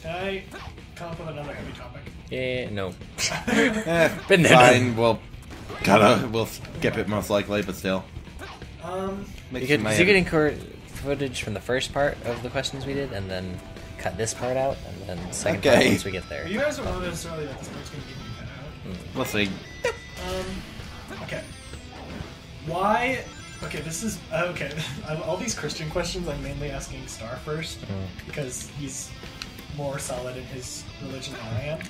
Can I come up with another heavy topic? Yeah, no. Been there. Fine, we'll skip it most likely, but still. You could include footage from the first part of the questions we did, and then cut this part out, and then the second part once we get there. You guys don't know necessarily that this part's going to get cut out. We'll see. Okay. Why... Okay, this is... okay, all these Christian questions, I'm mainly asking Star first, because he's more solid in his religion than I am.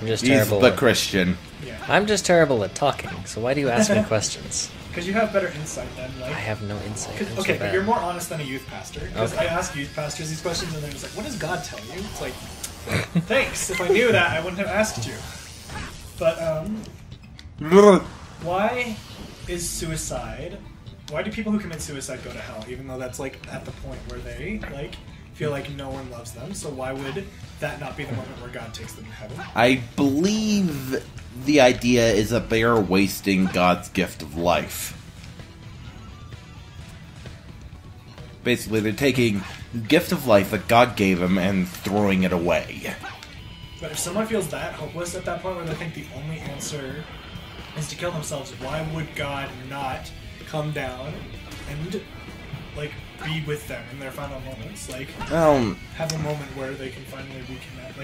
He's the Christian. Yeah. I'm just terrible at talking, so why do you ask me questions? Because you have better insight than, like... I have no insight. Okay, but you're more honest than a youth pastor. Because I ask youth pastors these questions, and they're just like, what does God tell you? It's like, thanks. If I knew that, I wouldn't have asked you. But, why is suicide... Why do people who commit suicide go to hell, even though that's, like, at the point where they, like, feel like no one loves them? So why would that not be the moment where God takes them to heaven? I believe the idea is that they are wasting God's gift of life. Basically, they're taking the gift of life that God gave them and throwing it away. But if someone feels that hopeless at that point where they think the only answer is to kill themselves, why would God not come down and, like, be with them in their final moments? Like, have a moment where they can finally reconnect,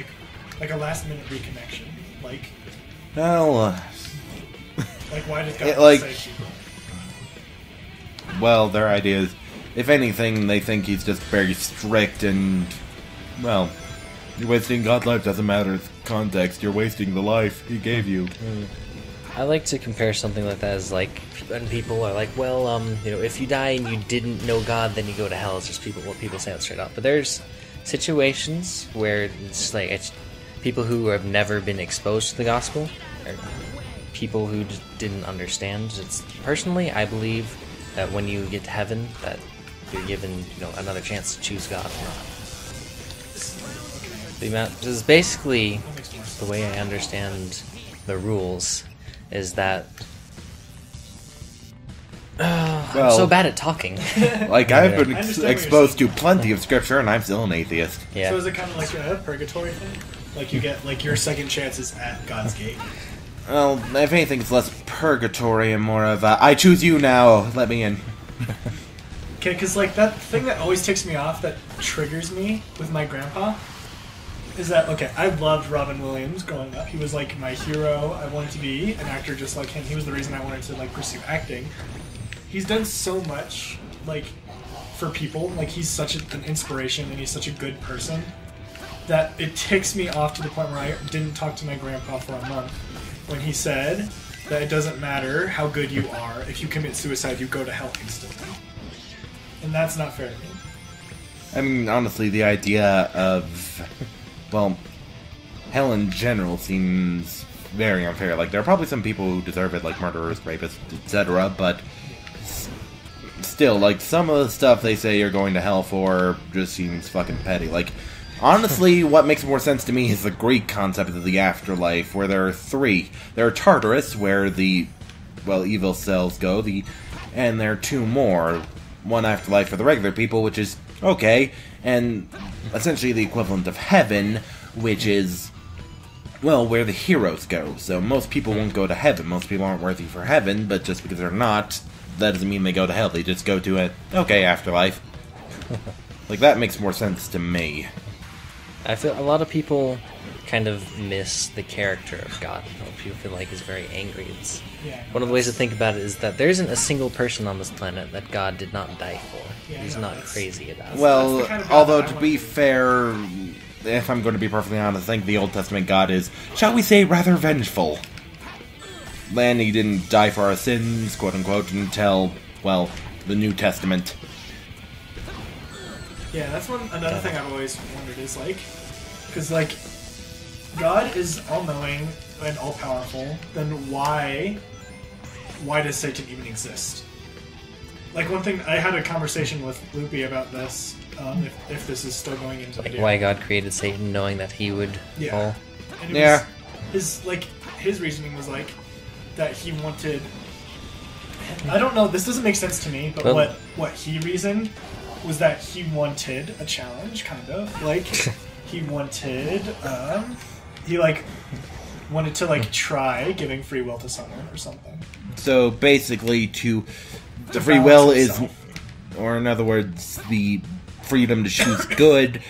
like a last-minute reconnection. Like, like, why does God save people? Well, their idea is, if anything, they think he's just very strict and, well, you're wasting God's life, doesn't matter the context, you're wasting the life he gave you. I like to compare something like that as, like, when people are like, well, you know, if you die and you didn't know God, then you go to hell. It's just what people say it straight up. But there's situations where it's like, it's people who have never been exposed to the gospel, or people who just didn't understand. Personally, I believe that when you get to heaven, that you're given, you know, another chance to choose God or not. This is basically the way I understand the rules. Is that I'm so bad at talking. Like, I've been exposed to plenty of scripture, and I'm still an atheist. Yeah. So is it kind of like a purgatory thing? Like, you get, like, your second chances at God's gate? Well, if anything, it's less purgatory and more of I choose you now, let me in. Okay, because, like, that thing that always ticks me off, that triggers me with my grandpa, is that, okay, I loved Robin Williams growing up. He was, like, my hero. I wanted to be an actor just like him. He was the reason I wanted to, like, pursue acting. He's done so much, like, for people. Like, he's such an inspiration, and he's such a good person, that it ticks me off to the point where I didn't talk to my grandpa for a month when he said that it doesn't matter how good you are. If you commit suicide, you go to hell instantly. And that's not fair to me. I mean, honestly, the idea of... Well, hell in general seems very unfair. Like, there are probably some people who deserve it, like murderers, rapists, etc., but still, like, some of the stuff they say you're going to hell for just seems fucking petty. Like, honestly, what makes more sense to me is the Greek concept of the afterlife, where there are three. There are Tartarus, where the, well, evil cells go, and there are two more. One afterlife for the regular people, which is okay, and essentially the equivalent of heaven, which is, well, where the heroes go. So most people won't go to heaven. Most people aren't worthy for heaven, but just because they're not, that doesn't mean they go to hell. They just go to afterlife. Like, that makes more sense to me. I feel a lot of people kind of miss the character of God. People feel like he's very angry. One of the ways to think about it is that there isn't a single person on this planet that God did not die for. He's not crazy about it. Well, although to be fair, if I'm going to be perfectly honest, I think the Old Testament God is, shall we say, rather vengeful. And he didn't die for our sins, quote-unquote, until, well, the New Testament. Yeah, that's another thing I've always wondered is, like, because, like, God is all-knowing and all-powerful, then why does Satan even exist? Like, one thing, I had a conversation with Loopy about this, if this is still going into like why God created Satan knowing that he would fall. And it was, his reasoning was, like, that he wanted... I don't know, this doesn't make sense to me, but what he reasoned was that he wanted a challenge, kind of. Like, he wanted, he like wanted to like try giving free will to someone or something. So basically, the free balance will is, himself. or in other words, the freedom to choose good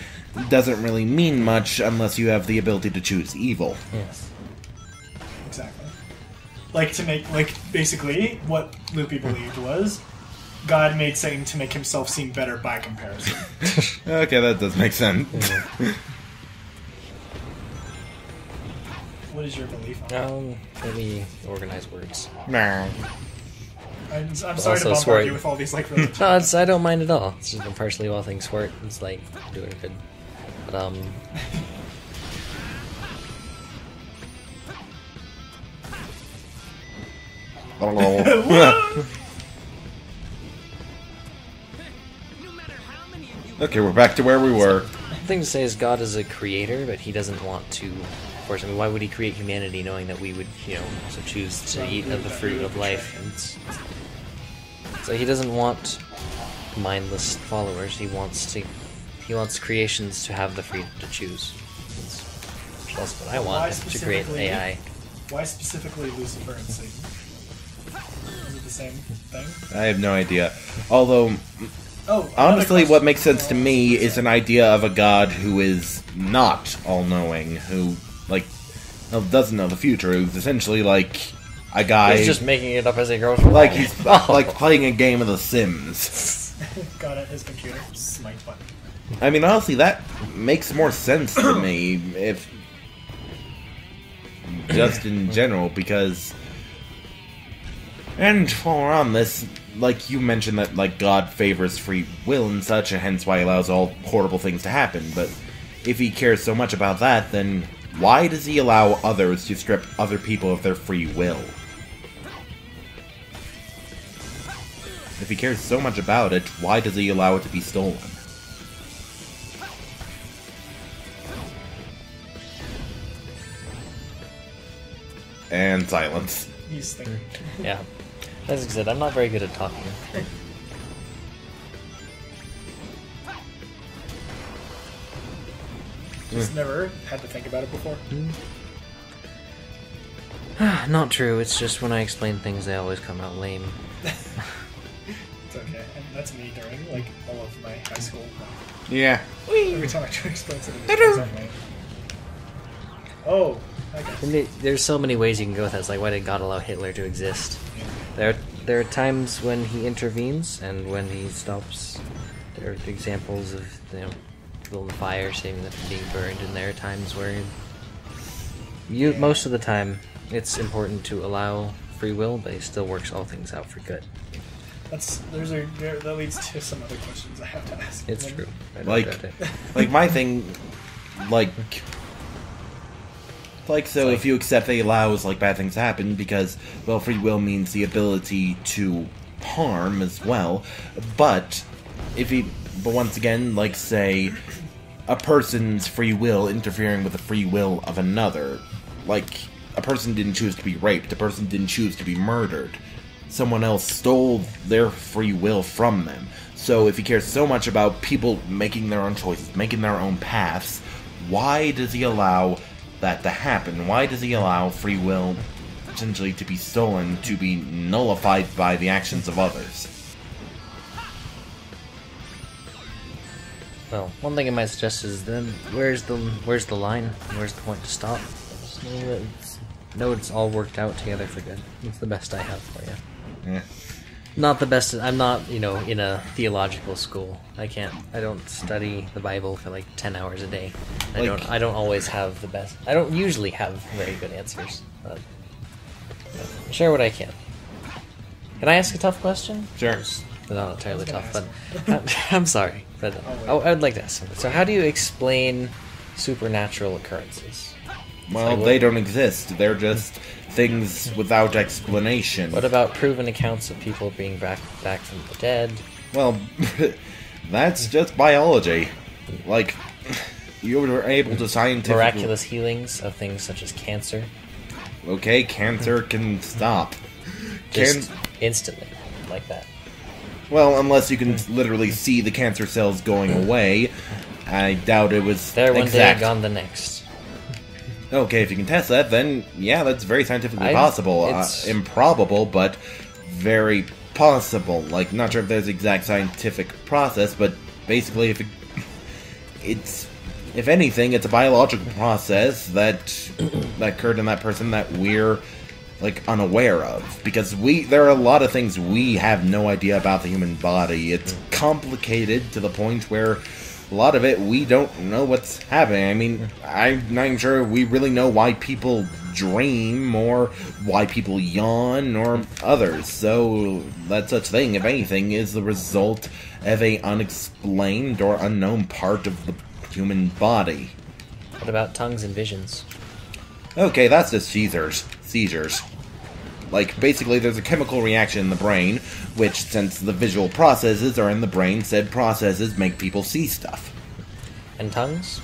doesn't really mean much unless you have the ability to choose evil. Yes. Exactly. Like to make basically what Loopy believed was God made Satan to make himself seem better by comparison. Okay, that does make sense. What is your belief on that? Let me organize words. Nah. I'm sorry Also to bombard swart. you with all these like religions. No, I don't mind at all. It's just partially while things work. It's like doing good. But Okay, we're back to where we were. the thing to say is God is a creator, but he doesn't want to force. I mean, why would he create humanity knowing that we would, also choose to eat of the fruit of life? So he doesn't want mindless followers. He wants creations to have the freedom to choose. That's also what I Why want, to create specifically- AI. Why specifically Lucifer and Satan? Is it the same thing? I have no idea. Although, Oh, another honestly, question. what makes sense to me is an idea of a god who is not all-knowing, who, doesn't know the future, who's essentially like a guy... He's just making it up as he goes. like he's Oh. like playing a game of The Sims. Got it. His computer. Smite button. I mean, honestly, that makes more sense to me, if... just in general, because... And while we're on this, like, you mentioned that, like, God favors free will and such, and hence why he allows all horrible things to happen, but if he cares so much about that, then why does he allow others to strip other people of their free will? If he cares so much about it, why does he allow it to be stolen? And silence. He's thinking. Yeah. As I said, I'm not very good at talking. Just never had to think about it before. Not true, it's just when I explain things, they always come out lame. It's okay. And that's me during like all of my high school life. Yeah. Every time I try to explain something, it comes out lame. Oh, okay. And there's so many ways you can go with that. It's like, why did God allow Hitler to exist? There are times when he intervenes and when he stops. There are examples of, people in the fire saving them from being burned, and there are times where most of the time it's important to allow free will, but he still works all things out for good. That leads to some other questions I have to ask. It's true. I don't Like, doubt it. like my thing, so if you accept that he allows, bad things to happen, because, well, free will means the ability to harm as well, but once again, say, a person's free will interfering with the free will of another, a person didn't choose to be raped, a person didn't choose to be murdered, someone else stole their free will from them. So if he cares so much about people making their own choices, making their own paths, why does he allow that to happen? Why does he allow free will essentially to be stolen, to be nullified by the actions of others? Well, one thing I might suggest is then where's the line? Where's the point to stop? It's all worked out together for good. It's the best I have for you. Yeah. Not the best. I'm not, in a theological school. I don't study the Bible for 10 hours a day. I don't always have the best. I don't usually have very good answers. But I share what I can. Can I ask a tough question? Sure. Not entirely I was tough, gonna but I'm sorry. But I'd like to ask something. So, how do you explain supernatural occurrences? Well, they don't exist. They're just things without explanation. What about proven accounts of people being back from the dead? Well, that's just biology. You were able to scientifically... Miraculous healings of things such as cancer? Okay, cancer can stop. Just instantly, like that. Well, unless you can literally see the cancer cells going away. I doubt it was There one exact. day, gone the next. Okay, if you can test that, then yeah, that's very scientifically possible. It's Improbable, but very possible. Like, not sure if there's exact scientific process, but basically, if anything, it's a biological process that occurred in that person that we're like unaware of, because there are a lot of things we have no idea about the human body. It's complicated to the point where a lot of it we don't know what's happening. I mean, I'm not even sure we really know why people dream or why people yawn or others. So that such thing, if anything, is the result of a unexplained or unknown part of the human body. What about tongues and visions? Okay, that's just seizures. Like, basically, there's a chemical reaction in the brain, which, since the visual processes are in the brain, said processes make people see stuff. And tongues?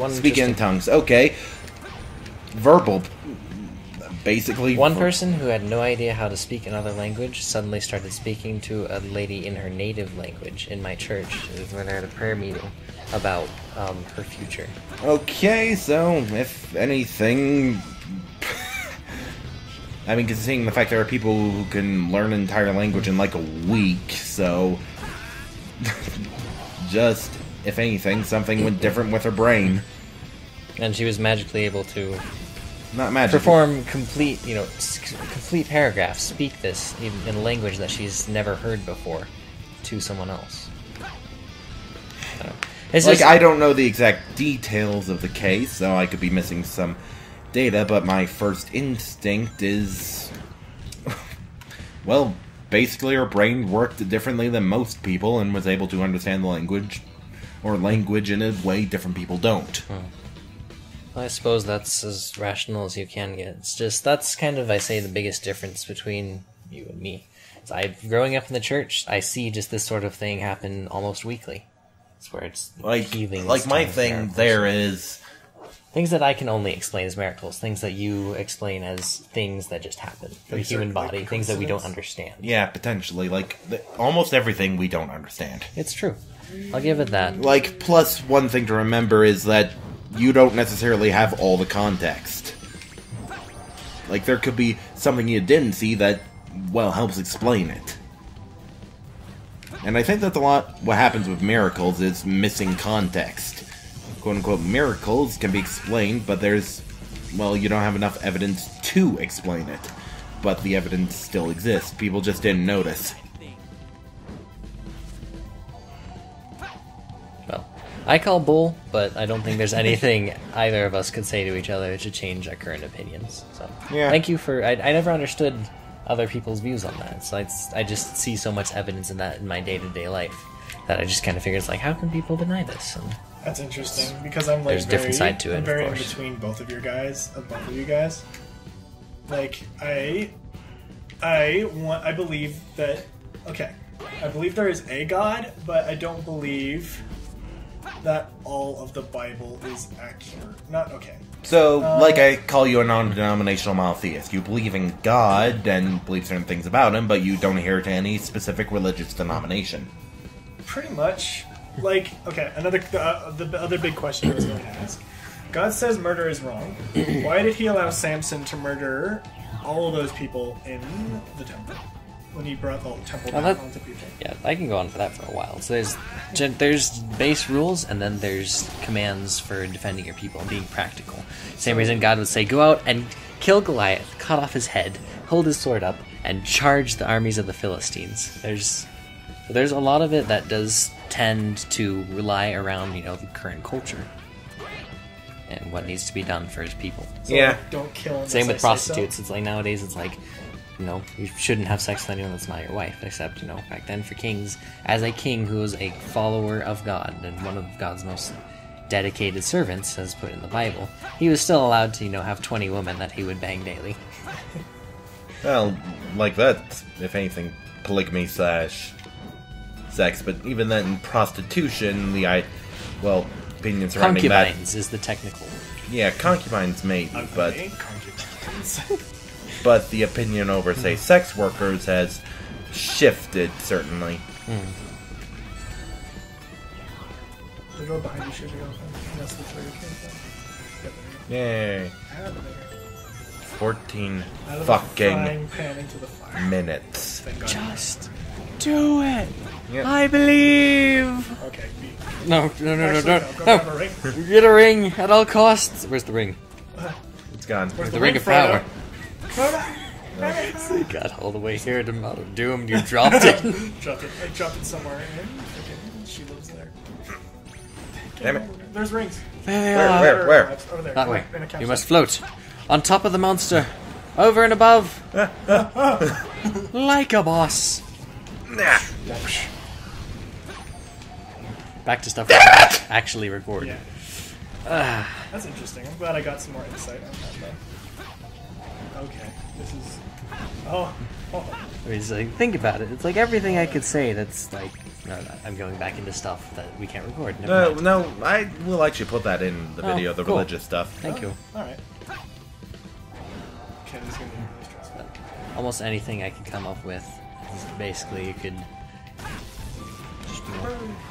Speaking in tongues, okay. Verbal. Basically... One person who had no idea how to speak another language suddenly started speaking to a lady in her native language in my church. When they had a prayer meeting about her future. Okay, so, if anything... I mean, considering the fact there are people who can learn an entire language in like a week, so... just, if anything, something went different with her brain. And she was magically able to Not magically. perform complete paragraphs, speak this in a language that she's never heard before to someone else. I don't know the exact details of the case, so I could be missing some data, but my first instinct is... well, basically her brain worked differently than most people and was able to understand the language, or language in a way different people don't. I suppose that's as rational as you can get. It's just, that's kind of, I say, the biggest difference between you and me. Growing up in the church, I see just this sort of thing happen almost weekly. It's where it's heaving. Like my thing there is... things that I can only explain as miracles. Things that you explain as things that just happen for the human body. Like things that we don't understand. Yeah, potentially. Like, almost everything we don't understand. It's true. I'll give it that. Like, plus one thing to remember is that you don't necessarily have all the context. Like, there could be something you didn't see that, well, helps explain it. And I think that's a lot what happens with miracles is missing context. Quote-unquote miracles can be explained, but you don't have enough evidence to explain it. But the evidence still exists. People just didn't notice. Well, I call bull, but I don't think there's anything either of us could say to each other to change our current opinions. So, yeah. Thank you for... I never understood other people's views on that. So I just see so much evidence in that in my day-to-day life that I just kind of figure it's like, how can people deny this? And that's interesting, because I'm like there's a different side to it, I'm very of in course. between both of you guys. Like, I believe that... Okay, I believe there is a God, but I don't believe that all of the Bible is accurate. Not okay. So, like, I call you a non-denominational monotheist. You believe in God and believe certain things about Him, but you don't adhere to any specific religious denomination. Pretty much. Like, okay, the other big question I was going to ask. God says murder is wrong. Why did He allow Samson to murder all of those people in the temple? When He brought the temple down onto people. Yeah, I can go on for that for a while. So there's base rules, and then there's commands for defending your people and being practical. Same reason God would say, go out and kill Goliath, cut off his head, hold his sword up, and charge the armies of the Philistines. There's a lot of it that does tend to rely around, the current culture and what needs to be done for his people. So, yeah. Don't kill him. Same with prostitutes. It's like nowadays it's like, you shouldn't have sex with anyone that's not your wife, except, back then for kings, as a king who was a follower of God and one of God's most dedicated servants, as put in the Bible, he was still allowed to, have 20 women that he would bang daily. Well, like that, if anything, polygamy / sex, but even then, prostitution, opinion surrounding concubines is the technical. Yeah, concubines maybe, but concubines. But the opinion over, say, sex workers has shifted, certainly. The door behind you should be open. Unless that's where you came from. Yep, there you Yay. go. Out of there. 14 Out of the fucking frying pan into the fire. minutes. Thank God. Just do it. Yep. I believe. Okay, B. No. Actually, no, go grab a ring. Get a ring at all costs. Where's the ring? It's gone. Where's The ring of Frodo? power. Frodo! You got all the way here to Mount of Doom. You dropped it. Dropped it. I dropped it somewhere. And okay, she lives there. Damn it. There's rings. Where? Over there. That way. In a campsite. You must float on top of the monster, over and above, like a boss. Nah. Back to stuff we can actually record. Yeah. That's interesting. I'm glad I got some more insight on that, though. Okay. This is... Oh. I mean, it's like, think about it. It's like everything I could say that's like... No, I'm going back into stuff that we can't record. Never mind. No, I will actually put that in the video, the cool. religious stuff. Thank you. Alright. Okay, this is going to be really stressful. Almost anything I could come up with is basically you could...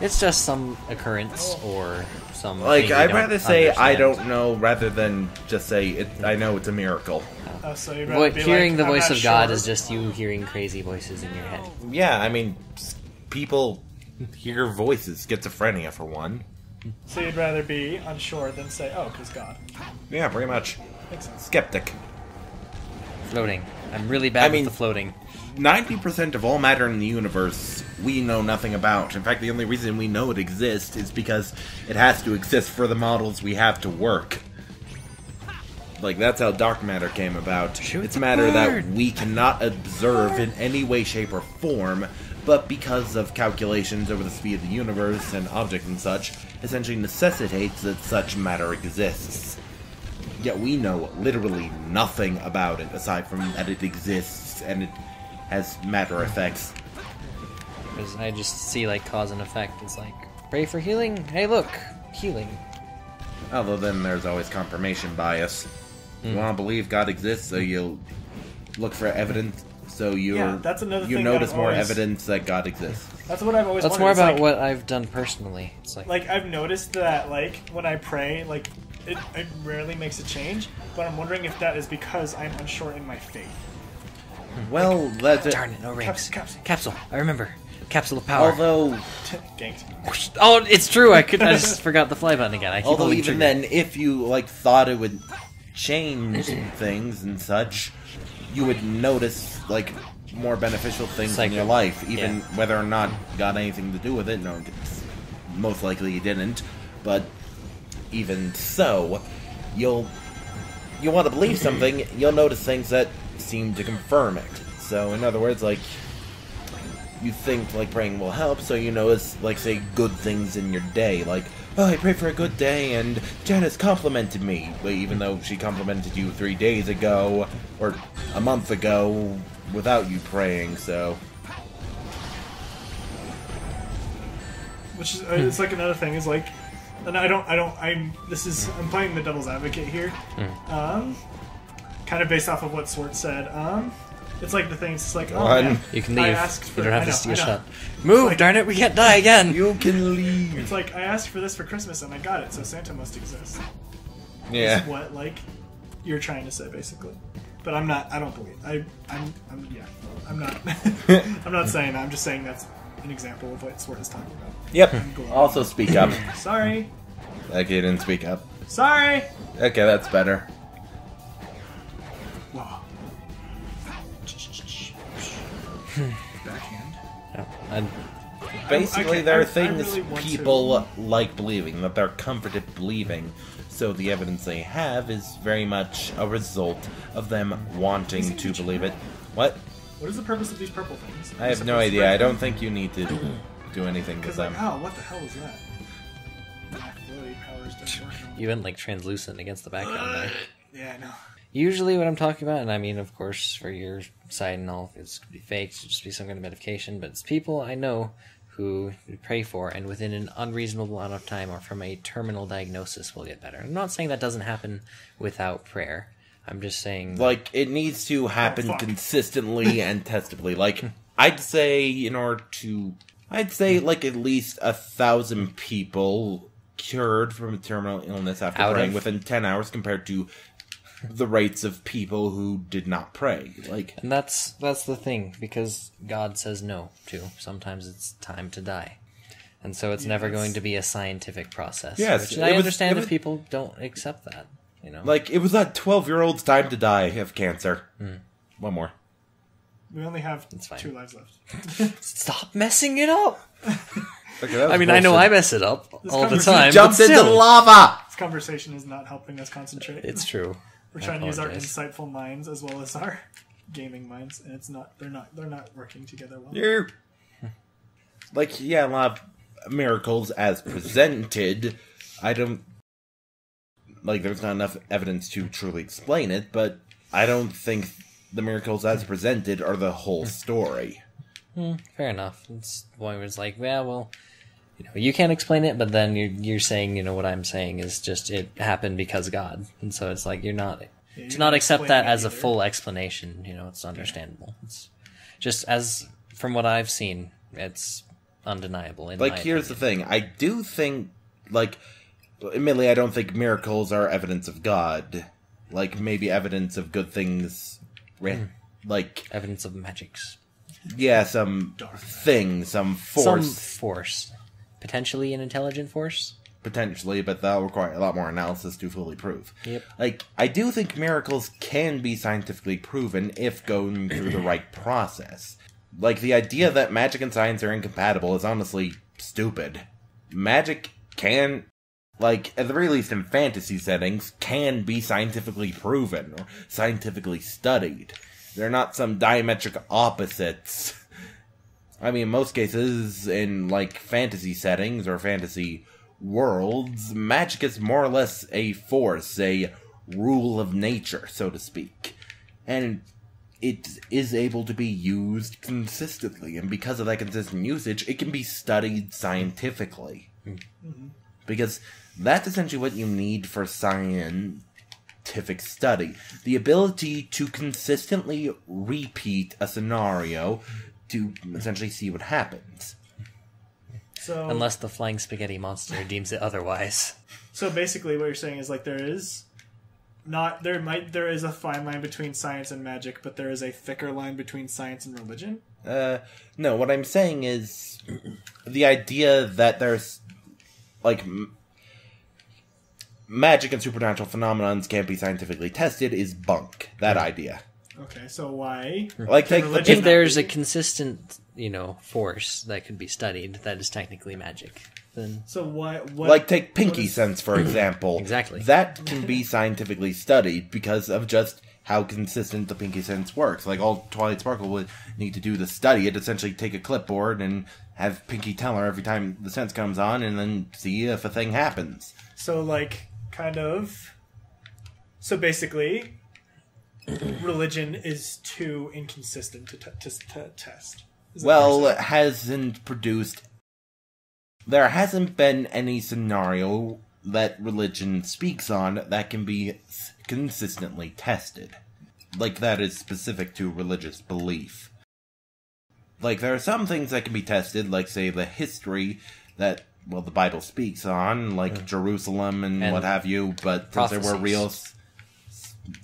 It's just some occurrence or some... Like, thing you I'd don't rather say I understand. don't know rather than just say I know it's a miracle. So you'd rather be Hearing like, the I'm voice not of God sure. is just you hearing crazy voices in your head. Yeah, I mean, people hear voices, schizophrenia for one. So you'd rather be unsure than say, oh, because God. Yeah, pretty much. Makes sense. Skeptic. Floating. I'm really bad with the floating. 90% of all matter in the universe we know nothing about. In fact, the only reason we know it exists is because it has to exist for the models we have to work. Like, that's how dark matter came about. It's matter that we cannot observe in any way, shape, or form, but because of calculations over the speed of the universe and objects and such, essentially necessitates that such matter exists. Yet we know literally nothing about it, aside from that it exists and it has matter effects. Because I just see, like, cause and effect. It's like, pray for healing. Hey, look, healing. Although then there's always confirmation bias. You want to believe God exists, so you'll look for evidence, so that's another you thing notice I've more always- evidence that God exists. That's what I've always That's wondered. more It's about like, what I've done personally. It's like I've noticed that, like, when I pray, like, it rarely makes a change, but I'm wondering if that is because I'm unsure in my faith. Well, that's it. darn it, no rings. Capsule. Capsule. I remember. Capsule of power. Although, Ganked. Oh, it's true. I just forgot the fly button again. I keep although holding even trigger. then, if you like thought it would change things and such, you would notice like more beneficial things in your life, even whether or not got anything to do with it. No, it's most likely it didn't, but even so, you'll want to believe something. You'll notice things that seem to confirm it. So, in other words, like, you think like praying will help, so you notice, like, say, good things in your day, like, oh, I pray for a good day, and Janice complimented me, even though she complimented you 3 days ago, or a month ago, without you praying, so... Which is, it's like another thing is like, and I'm playing the devil's advocate here. Kind of based off of what Swart said. It's like the thing, it's like, oh man, You can I leave. asked for, You don't have I to know, see a I know. shot. Move, like- darn it, we can't die again. You can leave! It's like, I asked for this for Christmas and I got it, so Santa must exist. Yeah. Is what, like, you're trying to say, basically. But I'm not, I don't believe, I'm not, I'm not saying that, I'm just saying that's an example of what Swart is talking about. Yep. Cool. Also speak up. Sorry. Okay, didn't speak up. Sorry! Okay, that's better. Whoa. Backhand. Basically, Okay, there are I things really want people like believing, that they're comforted believing, so the evidence they have is very much a result of them wanting to believe it. What? What is the purpose of these purple things? I have no idea. I don't think you need to do anything with Because, them. like, oh, what the hell is that? My floaty powers don't work. You went like translucent against the background there. Yeah, I know. Usually what I'm talking about, and I mean, of course, for your side and all, it's going to be fake, it should just be some kind of medication, but it's people I know who you pray for, and within an unreasonable amount of time or from a terminal diagnosis will get better. I'm not saying that doesn't happen without prayer. I'm just saying... Like, it needs to happen fuck. consistently and testably. like, I'd say like, at least 1,000 people cured from a terminal illness after Out praying of- within 10 hours compared to the rates of people who did not pray. Like, And that's the thing, because God says no to. Sometimes it's time to die. And so it's never going to be a scientific process. Yes, Which it I was- understand it was- if people don't accept that, you know. like it was that 12-year-old's time to die of cancer. One more. We only have It's fine. 2 lives left. Stop messing it up! Okay, that was I mean, I know I bullshit. mess it up all the conversation time, but Jumped into still. lava! This conversation is not helping us concentrate. It's true. We're I trying to use our apologize. insightful minds as well as our gaming minds, and it's not. They're not working together well. You're... Like, yeah, a lot of miracles as presented. I don't... Like, there's not enough evidence to truly explain it, but I don't think the miracles as presented are the whole story. Fair enough. It's one where it's like, yeah, well, you know, you can't explain it, but then you're saying, you know, what I'm saying is just it happened because God, and so it's like you're not to you not can't accept explain that it as a either. full explanation. You know, it's understandable. It's just as from what I've seen, it's undeniable. In Like, my here's the opinion. thing. I do think, like, admittedly, I don't think miracles are evidence of God. Like, maybe evidence of good things. Like, Evidence of magics. yeah, some thing, some force, Some force. Potentially an intelligent force? potentially, but that'll require a lot more analysis to fully prove. Yep. Like, I do think miracles can be scientifically proven if going through the right process. Like, the idea that magic and science are incompatible is honestly stupid. Magic can, like, at the very least in fantasy settings, can be scientifically proven or scientifically studied. They're not some diametric opposites. I mean, in most cases, in, like, fantasy settings or fantasy worlds, magic is more or less a force, a rule of nature, so to speak. And it is able to be used consistently, and because of that consistent usage, it can be studied scientifically. Because that's essentially what you need for scientific study. The ability to consistently repeat a scenario to essentially see what happens. So Unless the flying spaghetti monster deems it otherwise. So basically, what you're saying is like there is a fine line between science and magic, but there is a thicker line between science and religion. No, what I'm saying is the idea that there's, like, magic and supernatural phenomenons can't be scientifically tested is bunk. That idea. Okay, so why? Like, take the religion- If there's a consistent, you know, force that could be studied, that is technically magic. Then So what? Like, take pinky what is- sense, for example. Exactly. That can be scientifically studied because of just how consistent the pinky sense works. Like, all Twilight Sparkle would need to do to study it, essentially take a clipboard and have Pinky tell her every time the sense comes on, and then see if a thing happens. So like kind of. So basically, religion is too inconsistent to test. Is that Well, what it hasn't produced... There hasn't been any scenario that religion speaks on that can be consistently tested. Like, that is specific to religious belief. Like, there are some things that can be tested, like, say, the history that, well, the Bible speaks on, like Jerusalem and what have you, but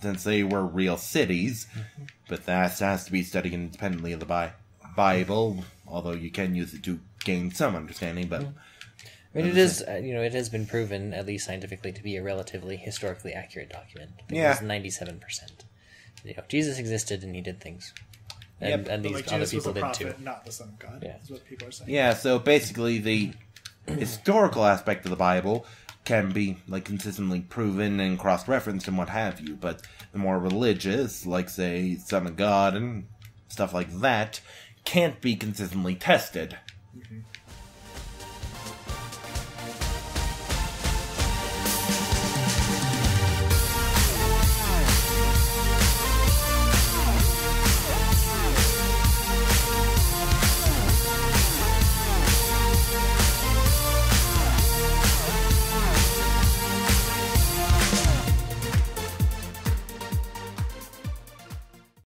since they were real cities, but that has to be studied independently of the Bible, although you can use it to gain some understanding, but... I mean, it is, you know, it has been proven, at least scientifically, to be a relatively historically accurate document. Yeah. 97%. You know, Jesus existed and he did things. And, and But these like other Jesus was people a did prophet, too. not the Son of God. Yeah. Is what people are saying. Yeah, so basically the historical aspect of the Bible can be, like, consistently proven and cross-referenced and what have you, but the more religious, like, say, Son of God and stuff like that, can't be consistently tested.